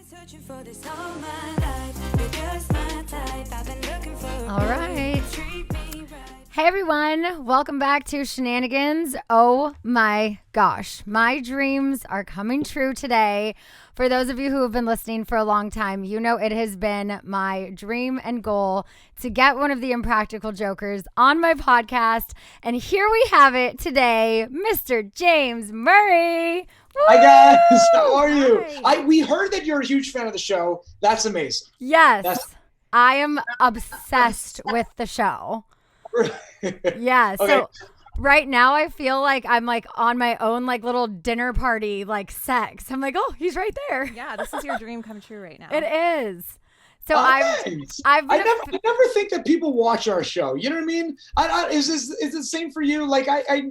All right. Hey everyone, welcome back to Scheananigans. Oh my gosh, my dreams are coming true today. For those of you who have been listening for a long time, you know it has been my dream and goal to get one of the Impractical Jokers on my podcast. And here we have it today, Mr. James Murray. Woo! Hi guys, how are you? Hi. We heard that you're a huge fan of the show. That's amazing. Yes, I am obsessed with the show. Yeah, Okay. so right now I feel like I'm like on my own like little dinner party like sex. I'm like, oh, he's right there. Yeah, this is your dream come true right now. It is. So Thanks. I've I been never think that people watch our show. You know what I mean? Is it the same for you? Like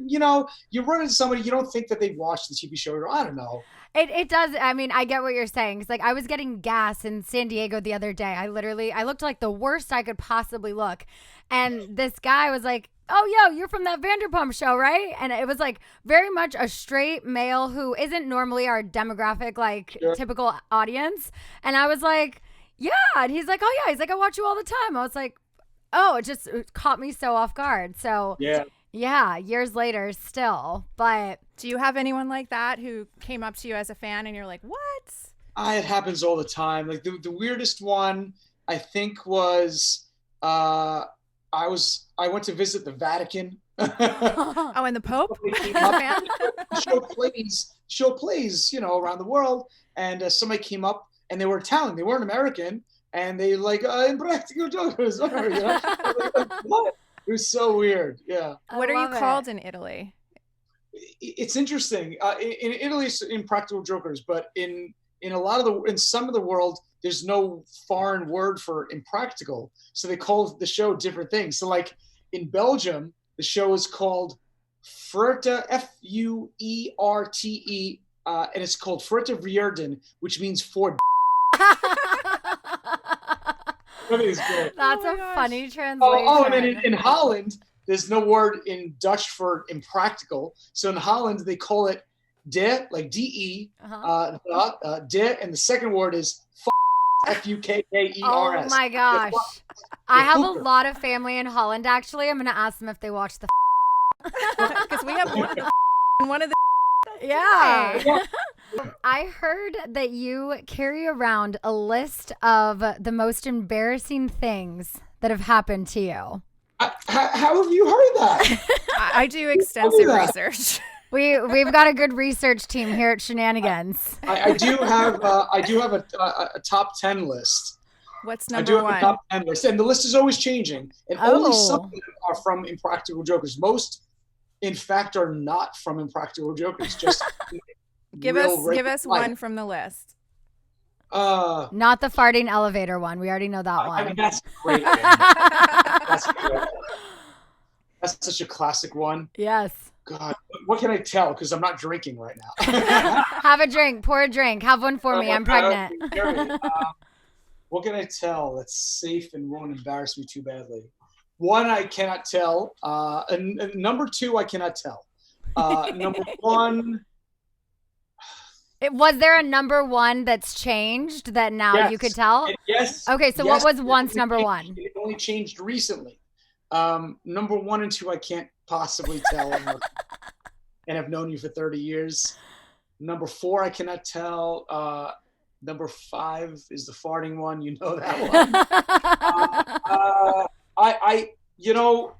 you know, you run into somebody, you don't think that they watch the TV show, or I don't know. It does. I mean, I get what you're saying. It's like I was getting gas in San Diego the other day. I looked like the worst I could possibly look. And this guy was like, oh, yo, you're from that Vanderpump show, right? And it was like very much a straight male who isn't normally our demographic, like typical audience. And I was like, yeah. And he's like, oh, yeah. He's like, I watch you all the time. I was like, oh, it caught me so off guard. So yeah, years later still. But do you have anyone like that who came up to you as a fan and you're like, what? It happens all the time. Like the weirdest one, I think, was I went to visit the Vatican. Oh, and the Pope? The show plays, you know, around the world. And somebody came up and they were Italian. They weren't American. And they like, Impractical Jokers. You know? Like, what? It was so weird. Yeah. What are you called in Italy? It's interesting. In Italy, it's Impractical Jokers, but in some of the world, there's no foreign word for impractical, so they call the show different things. So, like in Belgium, the show is called Fuerte, Fuerte, and it's called Fuerte Vierden, which means for. That's a funny translation. Oh, and then in Holland, there's no word in Dutch for impractical. So in Holland, they call it de, like de, de, and the second word is Fukkers. Oh my gosh. I have a lot of family in Holland, actually. I'm going to ask them if they watch the because we have one of the Yeah. I heard that you carry around a list of the most embarrassing things that have happened to you. How have you heard that? I do extensive research. We've got a good research team here at Scheananigans. I do have a top 10 list. What's number I do have one? a top 10 list, and the list is always changing. And only some of them are from Impractical Jokers. Most, in fact, are not from Impractical Jokers. Just give us one from the list. Not the farting elevator one. We already know that one. I mean, that's great. That's such a classic one. Yes. God, what can I tell? Because I'm not drinking right now. Have a drink. Pour a drink. Have one for me. I'm pregnant. What can I tell that's safe and won't embarrass me too badly? One, I cannot tell. And number two, I cannot tell. Number one. Was there a number one that's changed that now you could tell? Yes. Okay, so what was once number one? It only changed recently. Number one and two, I can't possibly tell. And I've known you for 30 years. Number four, I cannot tell. Number five is the farting one. You know that one. You know,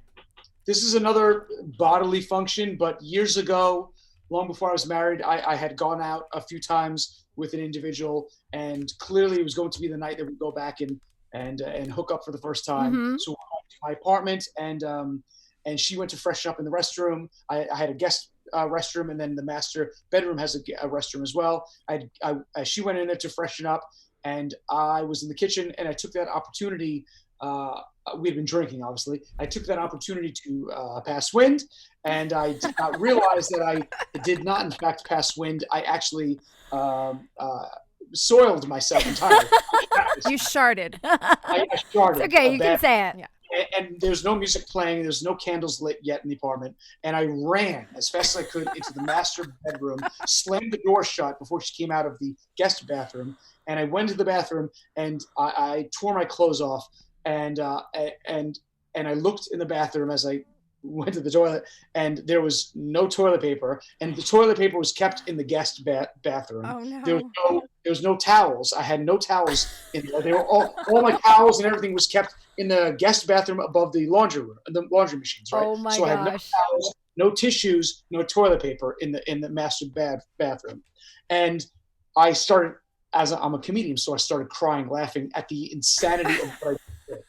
this is another bodily function, but years ago, long before I was married, I had gone out a few times with an individual, and clearly it was going to be the night that we go back and hook up for the first time. Mm-hmm. So we went to my apartment, and she went to freshen up in the restroom. I had a guest restroom, and then the master bedroom has a restroom as well. She went in there to freshen up, and I was in the kitchen, and I took that opportunity. We had been drinking, obviously. I took that opportunity to pass wind, and I did not realize that I did not, in fact, pass wind. I actually soiled myself entirely. You sharted. I sharted. It's okay, you can say it. Yeah. and there's no music playing. There's no candles lit yet in the apartment. And I ran as fast as I could into the master bedroom, slammed the door shut before she came out of the guest bathroom. And I went to the bathroom and I tore my clothes off. And I looked in the bathroom as I went to the toilet, and there was no toilet paper, and the toilet paper was kept in the guest bathroom. Oh no. There was no towels. I had no towels in there. They were all my towels and everything was kept in the guest bathroom above the laundry room, the laundry machines, right? Oh my so I had no gosh. towels, no tissues, no toilet paper in the master bathroom. And I started, as I'm a comedian, so I started crying, laughing at the insanity of what I did.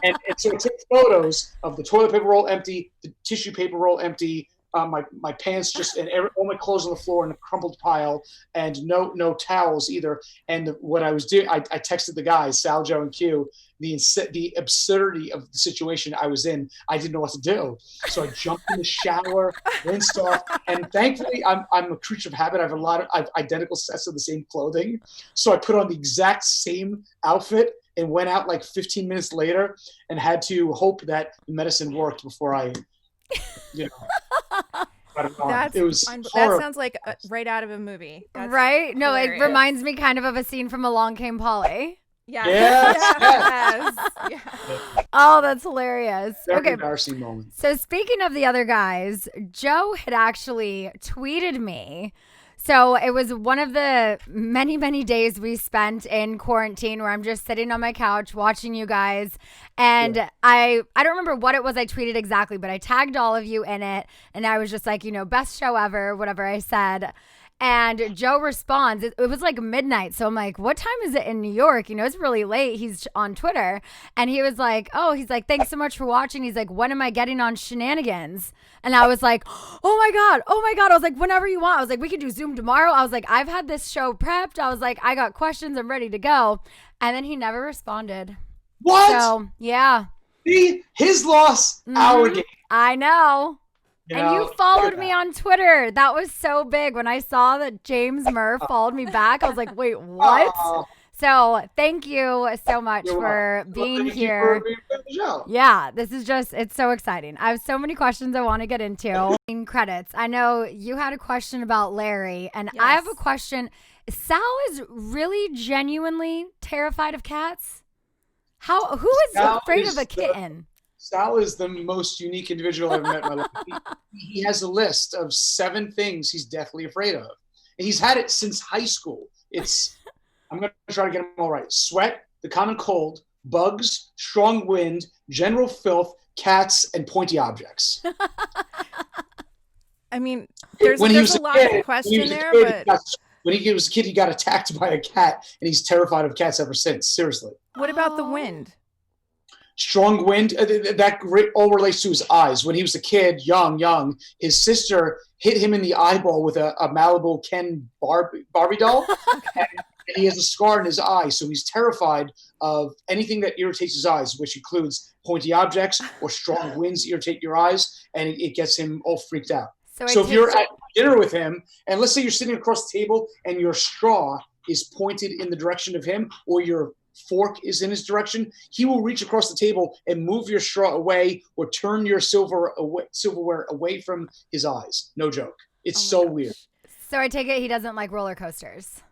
And so I took photos of the toilet paper roll empty, the tissue paper roll empty, my pants just, and all my clothes on the floor in a crumpled pile, and no towels either. And what I was doing, I texted the guys, Sal, Joe, and Q, the absurdity of the situation I was in. I didn't know what to do, so I jumped in the shower, rinsed off, and thankfully I'm a creature of habit. I have identical sets of the same clothing, so I put on the exact same outfit and went out like 15 minutes later and had to hope that the medicine worked before I, got it on. It was that horrible. sounds like right out of a movie. That's Right? No, hilarious. it reminds me kind of a scene from Along Came Polly. Yes. Yes. Yes. Oh, that's hilarious. Very Okay. embarrassing moment. So speaking of the other guys, Joe had actually tweeted me. So it was one of the many, many days we spent in quarantine where I'm just sitting on my couch watching you guys. And I don't remember what it was I tweeted exactly, but I tagged all of you in it. And I was just like, best show ever, whatever I said. And Joe responds, it was like midnight. So I'm like, what time is it in New York? It's really late. He's on Twitter. And he was like, thanks so much for watching. He's like, when am I getting on Scheananigans? And I was like, oh my God. I was like, whenever you want. I was like, we could do Zoom tomorrow. I was like, I've had this show prepped. I was like, I got questions. I'm ready to go. And then he never responded. What? So, yeah. See, his loss, our game. I know. And you followed me on. on Twitter. That was so big. When I saw that James MURR followed me back, I was like, wait, what? So thank you so much for being here. For being on the show. Yeah, this is it's so exciting. I have so many questions I want to get into. In credits, I know you had a question about Larry, and I have a question. Sal is really genuinely terrified of cats? Who is afraid of a kitten? Sal is the most unique individual I've met in my life. He has a list of 7 things he's deathly afraid of. And he's had it since high school. I'm going to try to get them all right. Sweat, the common cold, bugs, strong wind, general filth, cats, and pointy objects. I mean, there's a lot of question there, but when he was a kid, he got attacked by a cat, and he's terrified of cats ever since. Seriously. what about the wind? Strong wind, that all relates to his eyes. When he was a kid, young, his sister hit him in the eyeball with a Malibu Ken Barbie doll, and he has a scar in his eye. So he's terrified of anything that irritates his eyes, which includes pointy objects or strong winds irritate your eyes, and it gets him all freaked out. So if you're at dinner with him, and let's say you're sitting across the table and your straw is pointed in the direction of him, or your fork is in his direction, he will reach across the table and move your straw away or turn your silverware away from his eyes. No joke. It's so weird. So I take it he doesn't like roller coasters.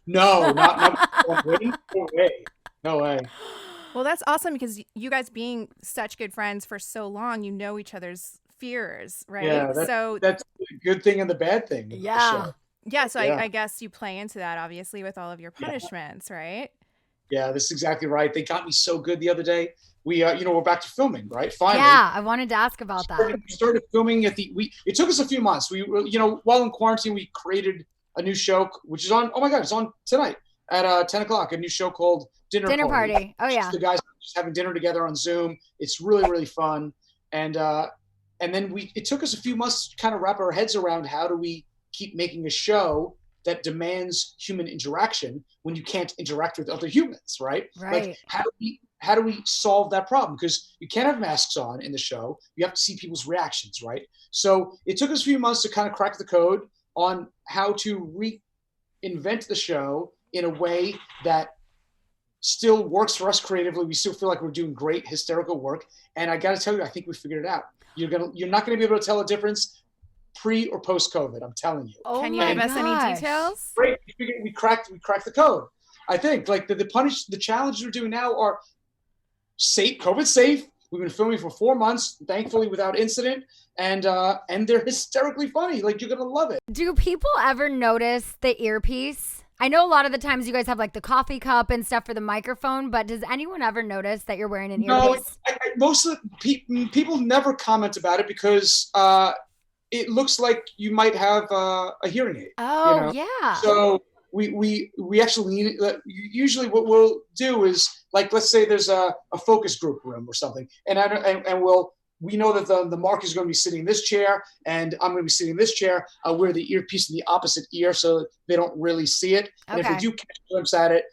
No, no way. No way. Well, that's awesome because you guys being such good friends for so long, you know each other's fears, right? Yeah, that's the good thing and the bad thing. Yeah. Yeah, so I guess you play into that obviously with all of your punishments, right? Yeah, that's exactly right. They got me so good the other day. We're back to filming, right? Finally. Yeah, I wanted to ask about that. We started filming it took us a few months. We were, while in quarantine, we created a new show, which is on, oh my God, it's on tonight at 10 o'clock, a new show called Dinner Party. Oh yeah. The guys just having dinner together on Zoom. It's really, really fun. And then it took us a few months to kind of wrap our heads around how do we keep making a show that demands human interaction when you can't interact with other humans, right? Right. Like how do we solve that problem? Because you can't have masks on in the show. You have to see people's reactions, right? So it took us a few months to kind of crack the code on how to reinvent the show in a way that still works for us creatively. We still feel like we're doing great hysterical work. And I got to tell you, I think we figured it out. You're not going to be able to tell a difference pre or post COVID. I'm telling you. Oh Can you my give us any gosh. details? Great. We cracked the code. I think like the challenges we're doing now are safe, COVID safe. We've been filming for 4 months, thankfully without incident, and they're hysterically funny. Like, you're gonna love it. Do people ever notice the earpiece? I know a lot of the times you guys have like the coffee cup and stuff for the microphone, but does anyone ever notice that you're wearing an earpiece? No, most of the people never comment about it because it looks like you might have a hearing aid. Oh, yeah. So we actually usually what we'll do is, like, let's say there's a focus group room or something, and we know that the mark is going to be sitting in this chair and I'm going to be sitting in this chair. I'll wear the earpiece in the opposite ear so they don't really see it. And if they do catch a glimpse at it,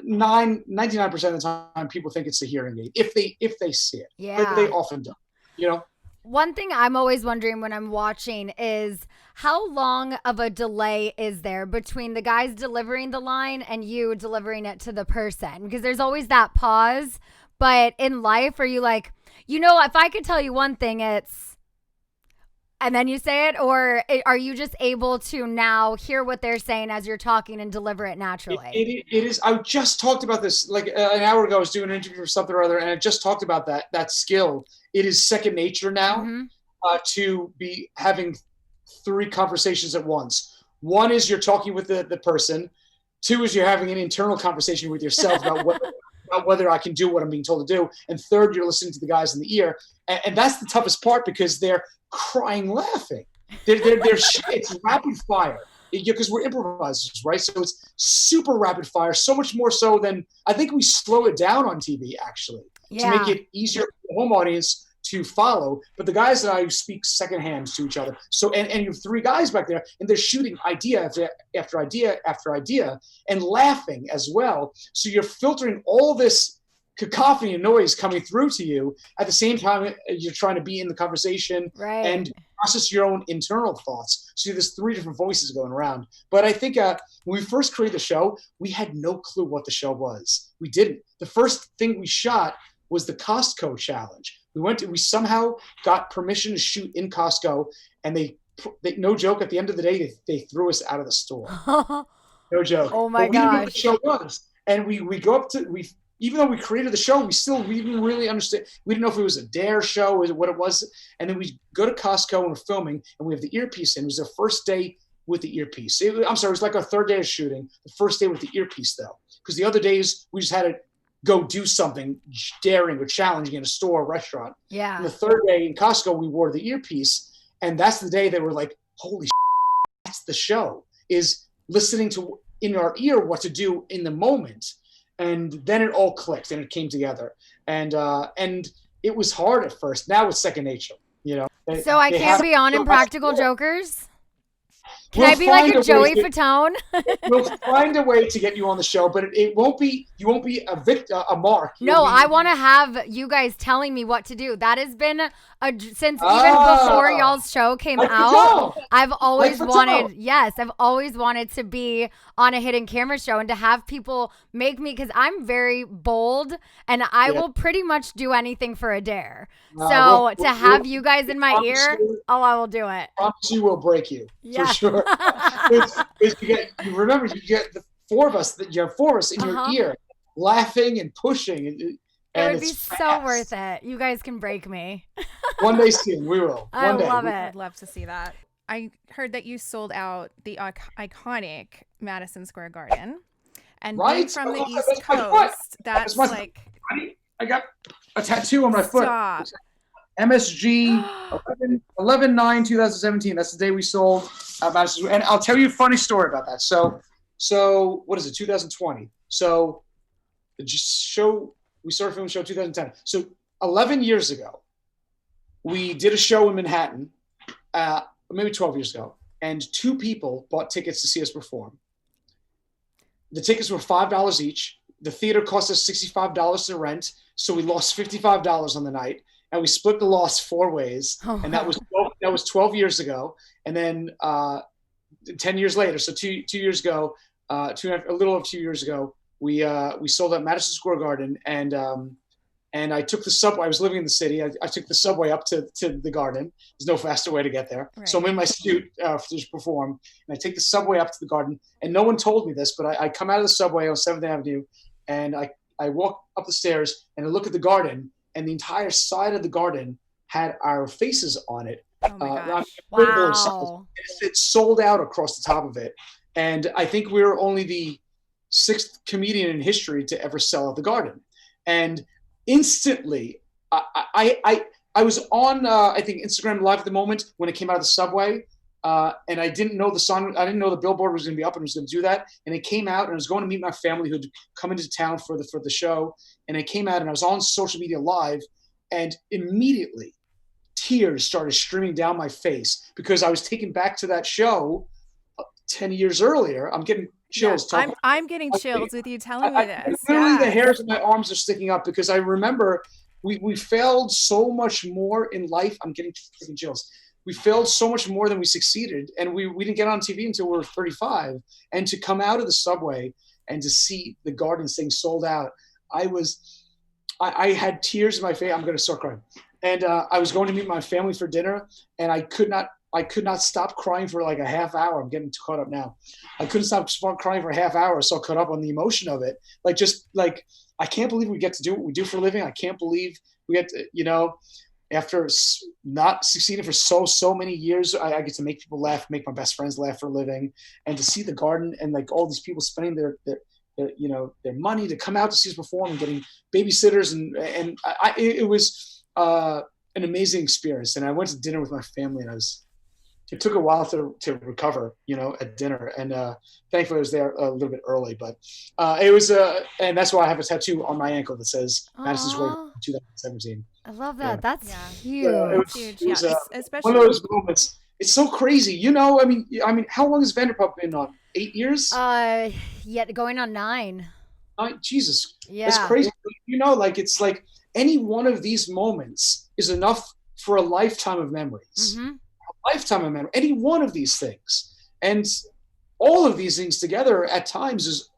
99% of the time people think it's the hearing aid if they see it. Yeah. But they often don't. One thing I'm always wondering when I'm watching is how long of a delay is there between the guys delivering the line and you delivering it to the person? Because there's always that pause. But in life, are you like, if I could tell you one thing, it's, and then you say it, or are you just able to now hear what they're saying as you're talking and deliver it naturally? It is. I just talked about this like an hour ago. I was doing an interview for something or other, and I just talked about that skill. It is second nature now to be having 3 conversations at once. One is you're talking with the person. 2 is you're having an internal conversation with yourself about whether I can do what I'm being told to do. And 3rd, you're listening to the guys in the ear. And that's the toughest part because they're crying laughing. It's rapid fire because we're improvisers, right? So it's super rapid fire, so much more so than I think we slow it down on TV actually to make it easier for the home audience to follow. But the guys and I speak secondhand to each other. So and you have 3 guys back there and they're shooting idea after idea after idea and laughing as well. So you're filtering all this cacophony and noise coming through to you at the same time you're trying to be in the conversation and process your own internal thoughts. So there's 3 different voices going around. But I think when we first created the show, we had no clue what the show was. We didn't. The first thing we shot was the Costco challenge. We somehow got permission to shoot in Costco, and they no joke, at the end of the day, they threw us out of the store. No joke. Oh my gosh. We didn't know what the show was. And we go up to, even though we created the show, we didn't really understand. We didn't know if it was a dare show or what it was. And then we go to Costco and we're filming, and we have the earpiece in. It was their first day with the earpiece. It was like our 3rd day of shooting. The first day with the earpiece, though. Because the other days, we just had to go do something daring or challenging in a store or restaurant. Yeah. And the 3rd day in Costco, we wore the earpiece. And that's the day they were like, holy shit, that's the show, is listening to in our ear what to do in the moment. And then it all clicked and it came together. And it was hard at first. Now it's second nature, So I can't be on Impractical Jokers? Can I be like a Joey Fatone? We'll find a way to get you on the show, but you won't be a mark. No, I want to have you guys telling me what to do. That has been since even before y'all's show came out. I've always wanted to be on a hidden camera show and to have people make me, because I'm very bold and I will pretty much do anything for a dare. So to have you guys in my ear, I will do it. I promise you we'll break you for sure. Remember, you get the 4 of us. You have 4 of us in your ear, laughing and pushing, and it would be so worth it. You guys can break me. One day soon, we will. I love it. I'd love to see that. I heard that you sold out the iconic Madison Square Garden, and being from the East Coast, that's like. I got a tattoo on my foot. MSG 11/9/2017. That's the day we sold Madison. And I'll tell you a funny story about that. So what is it? 2020. So we started filming the show 2010. So 11 years ago, we did a show in Manhattan, maybe 12 years ago, and 2 people bought tickets to see us perform. The tickets were $5 each. The theater cost us $65 to rent, so we lost $55 on the night. And we split the loss 4 ways, and that was 12 years ago. And then 10 years later, so 2 years ago, a little over 2 years ago, we sold out Madison Square Garden, and I took the subway. I was living in the city. I took the subway up to the Garden. There's no faster way to get there. Right. So I'm in my suit to perform, and I take the subway up to the Garden. And no one told me this, but I come out of the subway on 7th Avenue, and I walk up the stairs, and I look at the Garden, and the entire side of the Garden had our faces on it. Oh my gosh. Wow. It sold out across the top of it. And I think we were only the 6th comedian in history to ever sell out the Garden. And instantly, I was on, I think, Instagram Live at the moment when it came out of the subway. And I didn't know the song. I didn't know the billboard was going to be up and was going to do that. And it came out, and I was going to meet my family who'd come into town for the show. And it came out, and I was on social media live, and immediately tears started streaming down my face because I was taken back to that show 10 years earlier. I'm getting chills. Yeah, I'm getting chills with you telling me this. Literally, the hairs on my arms are sticking up because I remember we failed so much more in life. I'm getting freaking chills. We failed so much more than we succeeded, and we didn't get on TV until we were 35. And to come out of the subway and to see the Garden thing sold out, I had tears in my face. I'm going to start crying. And I was going to meet my family for dinner, and I could not stop crying for like a half hour. I'm getting caught up now. I couldn't stop crying for a half hour. So caught up on the emotion of it. I can't believe we get to do what we do for a living. I can't believe we get to, after not succeeding for so many years, I get to make people laugh, make my best friends laugh for a living, and to see the Garden and like all these people spending their money to come out to see us perform and getting babysitters and it was an amazing experience. And I went to dinner with my family, and it took a while to recover, at dinner. And thankfully I was there a little bit early, but it was, and that's why I have a tattoo on my ankle that says Madison Square Garden 2017. I love that. Yeah. That's huge. It was huge. It was, Especially one of those moments. It's so crazy. I mean, how long has Vanderpump been on? 8 years? Yeah, going on 9. Jesus. Yeah. That's crazy. It's like any one of these moments is enough for a lifetime of memories. Mm-hmm. A lifetime of memory. Any one of these things. And all of these things together at times is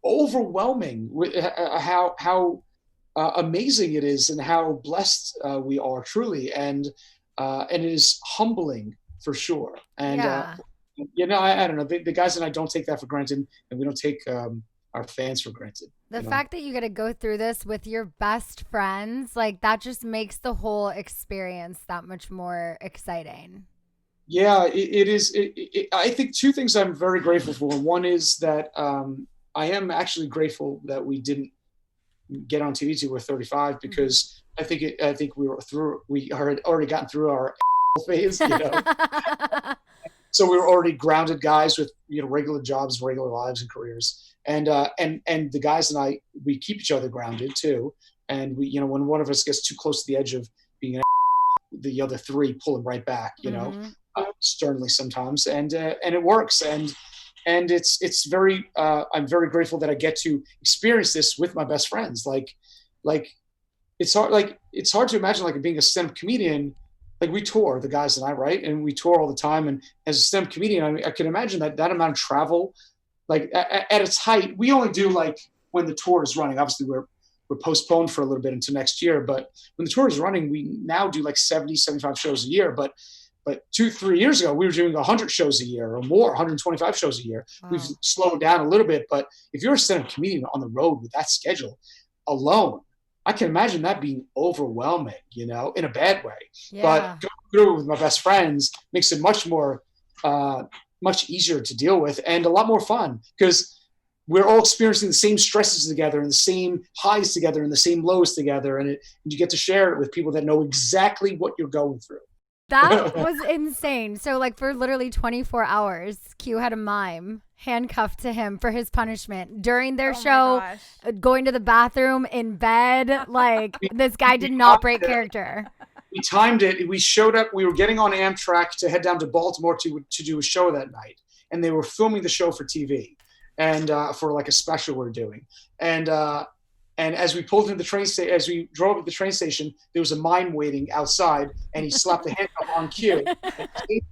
overwhelming with how amazing it is and how blessed we are truly. And it is humbling for sure. And, I don't know, the guys and I don't take that for granted, and we don't take our fans for granted. The fact that you get to go through this with your best friends, like that just makes the whole experience that much more exciting. Yeah, it is. I think 2 things I'm very grateful for. One is that I am actually grateful that we didn't get on TV till we're 35, because I think we had already gotten through our phase, So we were already grounded guys with regular jobs, regular lives and careers. And the guys and I, we keep each other grounded too. And we, when one of us gets too close to the edge of being the other 3 pull him right back, sternly sometimes. And it works. And it's very, I'm very grateful that I get to experience this with my best friends. It's hard to imagine being a stand-up comedian. We tour, the guys and I, right? And we tour all the time. And as a stand-up comedian, I can imagine that amount of travel, at its height, we only do when the tour is running. Obviously, we're postponed for a little bit into next year. But when the tour is running, we now do 70, 75 shows a year. But 2-3 years ago, we were doing 100 shows a year or more, 125 shows a year. Wow. We've slowed down a little bit. But if you're a stand-up comedian on the road with that schedule alone, I can imagine that being overwhelming, in a bad way. Yeah. But going through it with my best friends makes it much more, much easier to deal with and a lot more fun, because we're all experiencing the same stresses together and the same highs together and the same lows together. And you get to share it with people that know exactly what you're going through. That was insane. So for literally 24 hours, Q had a mime handcuffed to him for his punishment during their show, going to the bathroom, in bed. This guy did not break character. We timed it. We showed up. We were getting on Amtrak to head down to Baltimore to do a show that night. And they were filming the show for TV and for a special we're doing. And as we pulled into the train station, as we drove at the train station, there was a mime waiting outside, and he slapped a handcuff on Q.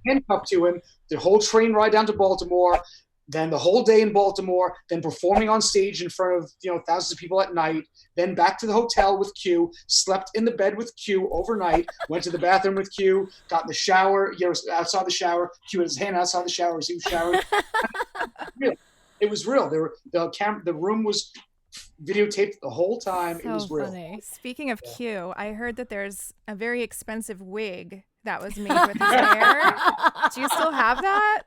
Handcuffed to him the whole train ride down to Baltimore. then the whole day in Baltimore, then performing on stage in front of, thousands of people at night, then back to the hotel with Q, slept in the bed with Q overnight, went to the bathroom with Q, got in the shower, outside the shower, Q had his hand outside the shower as he was showering. It was real. The room was videotaped the whole time. So it was real. Funny. Speaking of Q, I heard that there's a very expensive wig that was made with his hair. Do you still have that?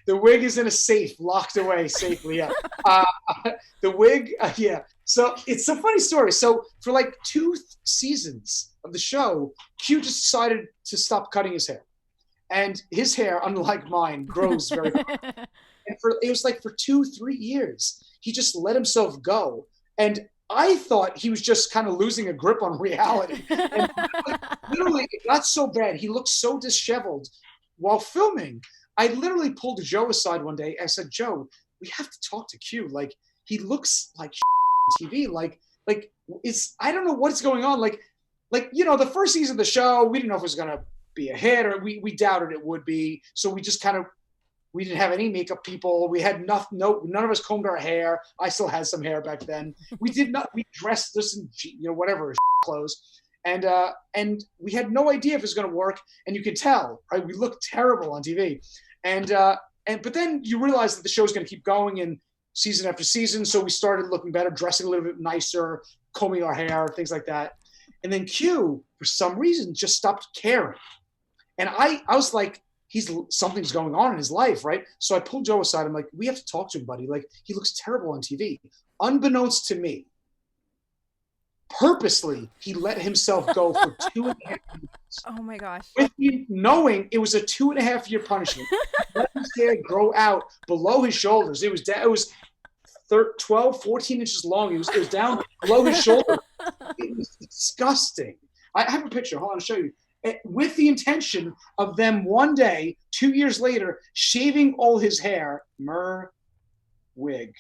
The wig is in a safe, locked away safely. Yeah. The wig, yeah. So it's a funny story. So for like 2 seasons of the show, Q just decided to stop cutting his hair, and his hair, unlike mine, grows very quickly. And it was like for 2-3 years, he just let himself go. And I thought he was just kind of losing a grip on reality. And literally, it got so bad. He looked so disheveled while filming. I literally pulled Joe aside one day. I said, Joe, we have to talk to Q. Like, he looks like on TV. Like I don't know what's going on. Like, the first season of the show, we didn't know if it was going to be a hit, or we doubted it would be. So we just we didn't have any makeup people. We had none of us combed our hair. I still had some hair back then. We dressed this in, whatever clothes. And we had no idea if it was going to work. And you could tell, right? We looked terrible on TV. But then you realize that the show's going to keep going in season after season. So we started looking better, dressing a little bit nicer, combing our hair, things like that. And then Q, for some reason, just stopped caring. And I was like, something's going on in his life, right? So I pulled Joe aside. I'm like, we have to talk to him, buddy. Like, he looks terrible on TV. Unbeknownst to me, purposely, he let himself go for 2.5 years. Oh my gosh. With me knowing it was a 2.5-year punishment. Let his hair grow out below his shoulders. It was 12, 14 inches long. It was down below his shoulder. It was disgusting. I have a picture. Hold on, I'll show you. With the intention of them one day, 2 years later, shaving all his hair. MURR wig.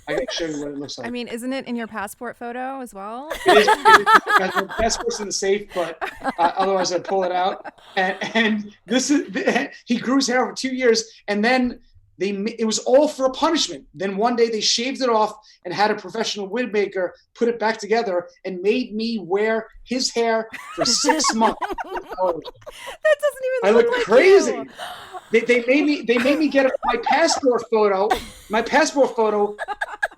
I can show you what it looks like. I mean, isn't it in your passport photo as well? It is. The passport's in the safe, but otherwise I'd pull it out. And he grew his hair for 2 years, and then it was all for a punishment. Then one day they shaved it off and had a professional wig maker put it back together and made me wear his hair for 6 months. That doesn't even I look look like crazy. you. They made me get my passport photo. My passport photo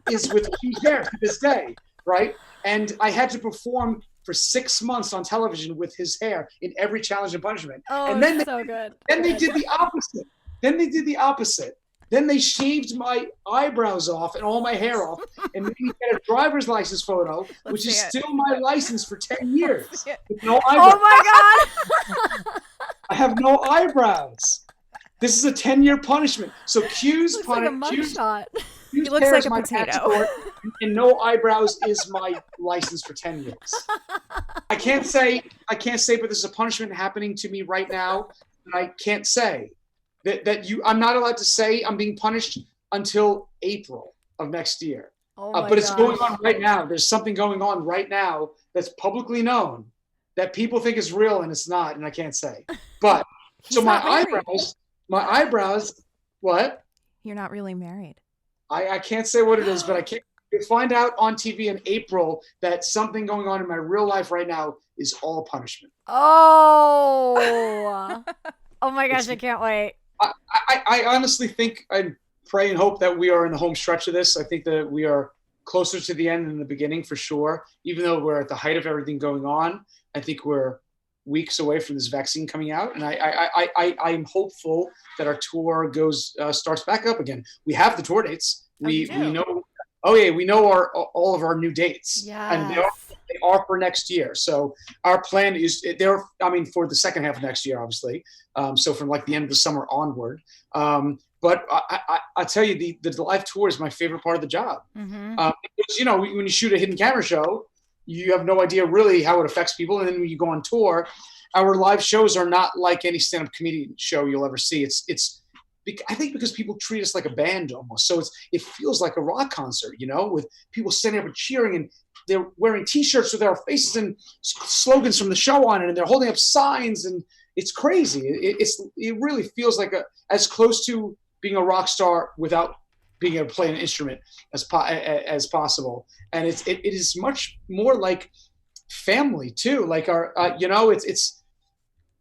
is with Q's hair to this day, right? And I had to perform for 6 months on television with his hair in every challenge and punishment. Oh, and then so good. Then they did the opposite. Then they shaved my eyebrows off and all my hair off and made me get a driver's license photo, which is still my license for 10 years. With no eyebrows. Oh my God. I have no eyebrows. This is a 10-year punishment. So Q's Looks like a mugshot. He looks like a potato. And no eyebrows is my license for 10 years. I can't say, but there's a punishment happening to me right now, and I can't say I'm not allowed to say I'm being punished until April of next year. But it's going on right now. There's something going on right now that's publicly known that people think is real, and it's not, and I can't say. But so my eyebrows, what? You're not really married. I can't say what it is, but I can't find out on TV in April that something going on in my real life right now is all punishment. Oh, oh my gosh, I can't wait. I honestly think, I pray and hope that we are in the home stretch of this. I think that we are closer to the end than the beginning for sure. Even though we're at the height of everything going on, I think we're weeks away from this vaccine coming out, and I'm hopeful that our tour starts back up again. We have the tour dates. We know. Oh yeah, we know all of our new dates, and they are for next year. So our plan is for the second half of next year, obviously. So from like the end of the summer onward. But I tell you, the live tour is my favorite part of the job. Mm-hmm. Because, when you shoot a hidden camera show, you have no idea really how it affects people. And then when you go on tour, our live shows are not like any stand-up comedian show you'll ever see. I think because people treat us like a band almost. So it feels like a rock concert, with people standing up and cheering, and they're wearing T-shirts with our faces and slogans from the show on it, and they're holding up signs, and it's crazy. It really feels like as close to being a rock star without being able to play an instrument as possible. And it is much more like family too. Like it's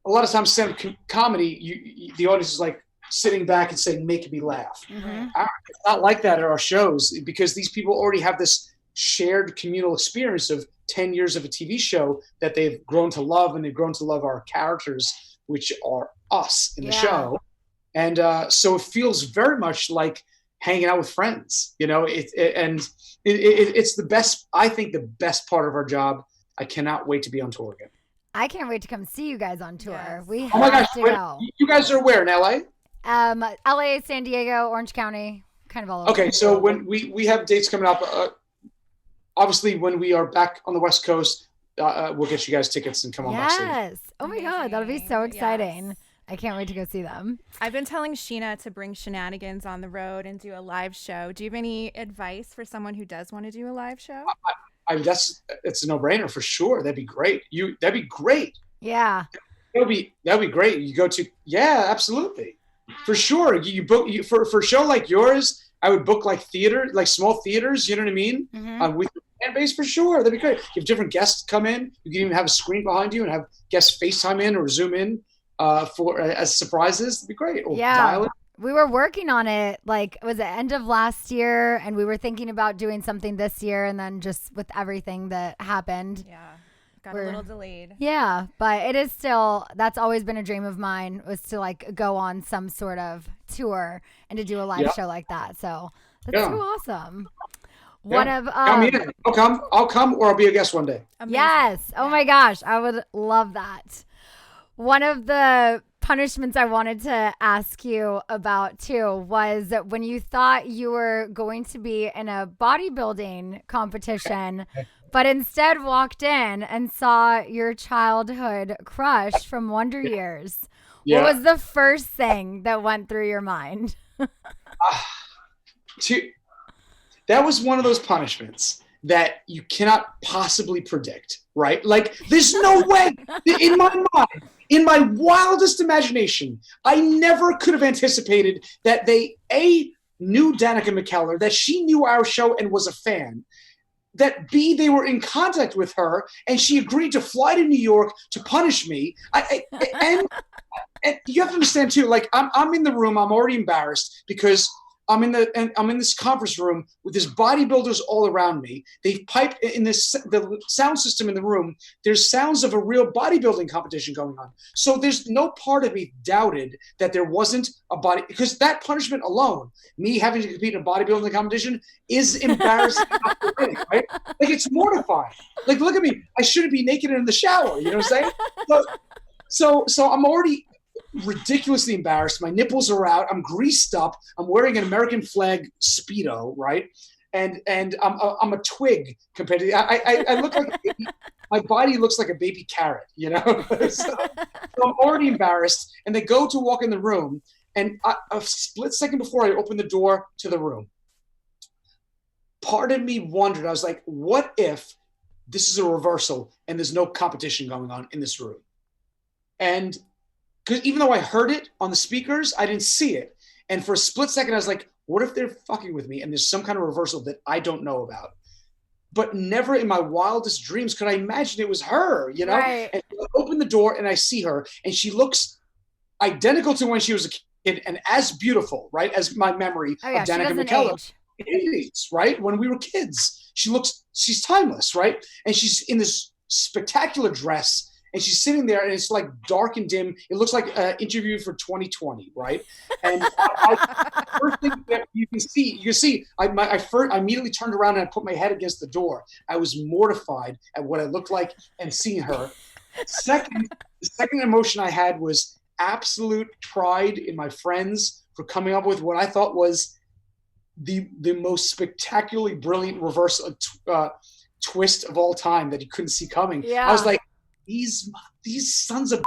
a lot of times stand-up comedy, the audience is like sitting back and saying, make me laugh. Mm-hmm. It's not like that at our shows, because these people already have this shared communal experience of 10 years of a TV show that they've grown to love, and they've grown to love our characters, which are us in the show. And so it feels very much like hanging out with friends, it's the best, I think the best part of our job. I cannot wait to be on tour again. I can't wait to come see you guys on tour. Yes. We have to go. You guys are where, in LA? LA, San Diego, Orange County, kind of all over. Okay, so when we have dates coming up, obviously when we are back on the West Coast, we'll get you guys tickets and come on backstage. Yes. Oh my God, that'll be so exciting. Yes. I can't wait to go see them. I've been telling Scheana to bring Scheananigans on the road and do a live show. Do you have any advice for someone who does want to do a live show? It's a no-brainer for sure. That'd be great. That'd be great. Yeah. That'd be great. You go to absolutely. For sure. You book for a show like yours, I would book like theater, like small theaters, you know what I mean? Mm-hmm. With your fan base for sure. That'd be great. You have different guests come in. You can even have a screen behind you and have guests FaceTime in or Zoom in for as surprises. That'd be great. Or dial in. We were working on it, like, was it end of last year? And we were thinking about doing something this year, and then just with everything that happened. Yeah. Got a little delayed. Yeah, but it is still, that's always been a dream of mine, was to like go on some sort of tour and to do a live show like that. So that's so awesome. One of come in. I'll come, or I'll be a guest one day. Amazing. Yes. Oh my gosh, I would love that. One of the punishments I wanted to ask you about too was that when you thought you were going to be in a bodybuilding competition, but instead walked in and saw your childhood crush from Wonder Years. Yeah. What was the first thing that went through your mind? That was one of those punishments that you cannot possibly predict, right? Like, there's no way in my mind, in my wildest imagination, I never could have anticipated that they, knew Danica McKellar, that she knew our show and was a fan, that B, they were in contact with her and she agreed to fly to New York to punish me. And you have to understand too, like I'm in the room, I'm already embarrassed because I'm in this conference room with these bodybuilders all around me. They've piped in the sound system in the room. There's sounds of a real bodybuilding competition going on. So there's no part of me doubted that there wasn't a body, because that punishment alone, me having to compete in a bodybuilding competition, is embarrassing enough already, right? Like, it's mortifying. Like, look at me. I shouldn't be naked in the shower. You know what I'm saying? So I'm already ridiculously embarrassed. My nipples are out. I'm greased up. I'm wearing an American flag Speedo, right? And I'm a twig compared to I look like a baby. My body looks like a baby carrot, you know? So I'm already embarrassed. And they go to walk in the room, and a split second before I open the door to the room, part of me wondered, I was like, what if this is a reversal and there's no competition going on in this room? And because even though I heard it on the speakers, I didn't see it. And for a split second, I was like, what if they're fucking with me and there's some kind of reversal that I don't know about? But never in my wildest dreams could I imagine it was her, you know? Right. And I open the door and I see her, and she looks identical to when she was a kid and as beautiful, right, as my memory of Danica McKellar. Age, right? When we were kids. She's timeless, right? And she's in this spectacular dress, and she's sitting there, and it's like dark and dim. It looks like an interview for 2020, right? And first thing that you can see, I immediately turned around and I put my head against the door. I was mortified at what I looked like and seeing her. The second emotion I had was absolute pride in my friends for coming up with what I thought was the most spectacularly brilliant reverse twist of all time that you couldn't see coming. Yeah. I was like, these sons of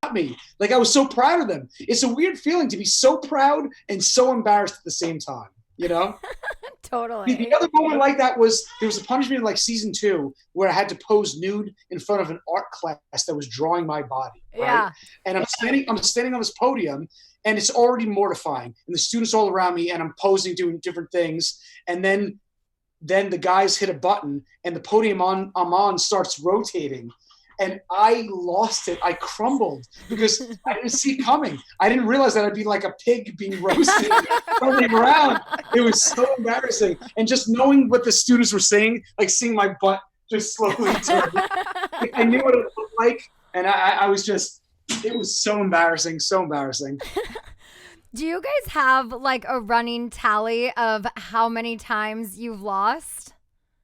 got me. Like, I was so proud of them. It's a weird feeling to be so proud and so embarrassed at the same time. you know? Totally. The other moment like that was, there was a punishment in like season 2 where I had to pose nude in front of an art class that was drawing my body. Right? Yeah. And I'm standing on this podium, and it's already mortifying. And the students all around me, and I'm posing, doing different things. And then the guys hit a button, and the podium I'm on starts rotating. And I lost it. I crumbled because I didn't see it coming. I didn't realize that I'd be like a pig being roasted, rolling around. It was so embarrassing. And just knowing what the students were saying, like seeing my butt just slowly turn. I knew what it looked like. And I was just, it was so embarrassing, so embarrassing. Do you guys have like a running tally of how many times you've lost?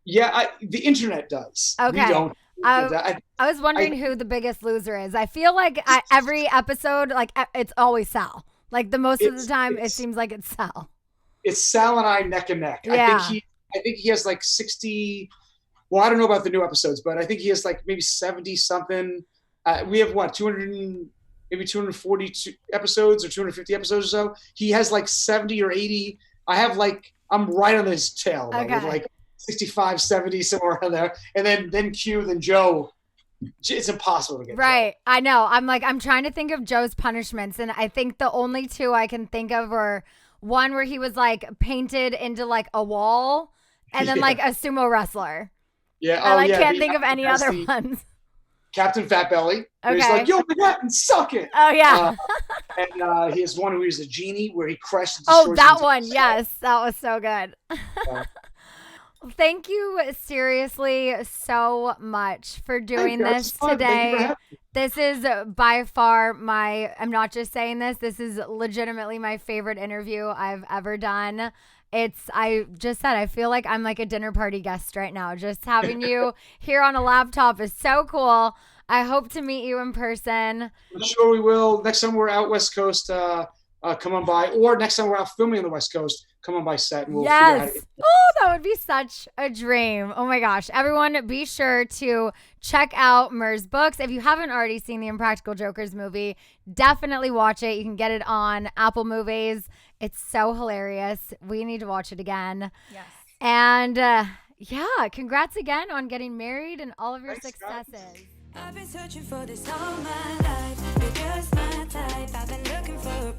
Yeah, the internet does. Okay. We don't. I was wondering who the biggest loser is. I feel like every episode, like it's always Sal. Like the most of the time, it seems like it's Sal. It's Sal and I neck and neck. Yeah. I think he has like 60. Well, I don't know about the new episodes, but I think he has like maybe 70 something. We have what, 240 episodes or 250 episodes or so. He has like 70 or 80. I'm right on his tail. Though, with like 65, 70, somewhere around there. And then Q, then Joe. It's impossible to get right. Joe. I know. I'm trying to think of Joe's punishments, and I think the only two I can think of are one where he was like painted into like a wall, and then like a sumo wrestler. Yeah. And I can't think of any other ones. Captain Fat Belly. Okay. He's like, yo, Manhattan, suck it. Oh, yeah. And he has one where he's a genie where he crashed. Oh, that one. Yes. That was so good. Thank you seriously so much for doing this today. This is by far I'm not just saying this is legitimately my favorite interview I've ever done. I just said, I feel like I'm like a dinner party guest right now. Just having you here on a laptop is so cool. I hope to meet you in person. I'm sure we will. Next time we're out West Coast, come on by. Or next time we're out filming on the West Coast, come on by set. And we'll figure out how to Oh, that would be such a dream. Oh my gosh. Everyone, be sure to check out MURR's books. If you haven't already seen the Impractical Jokers movie, definitely watch it. You can get it on Apple Movies. It's so hilarious. We need to watch it again. Yes. And congrats again on getting married and all of your successes. I've been searching for this all my life. You're just my type. I've been looking for a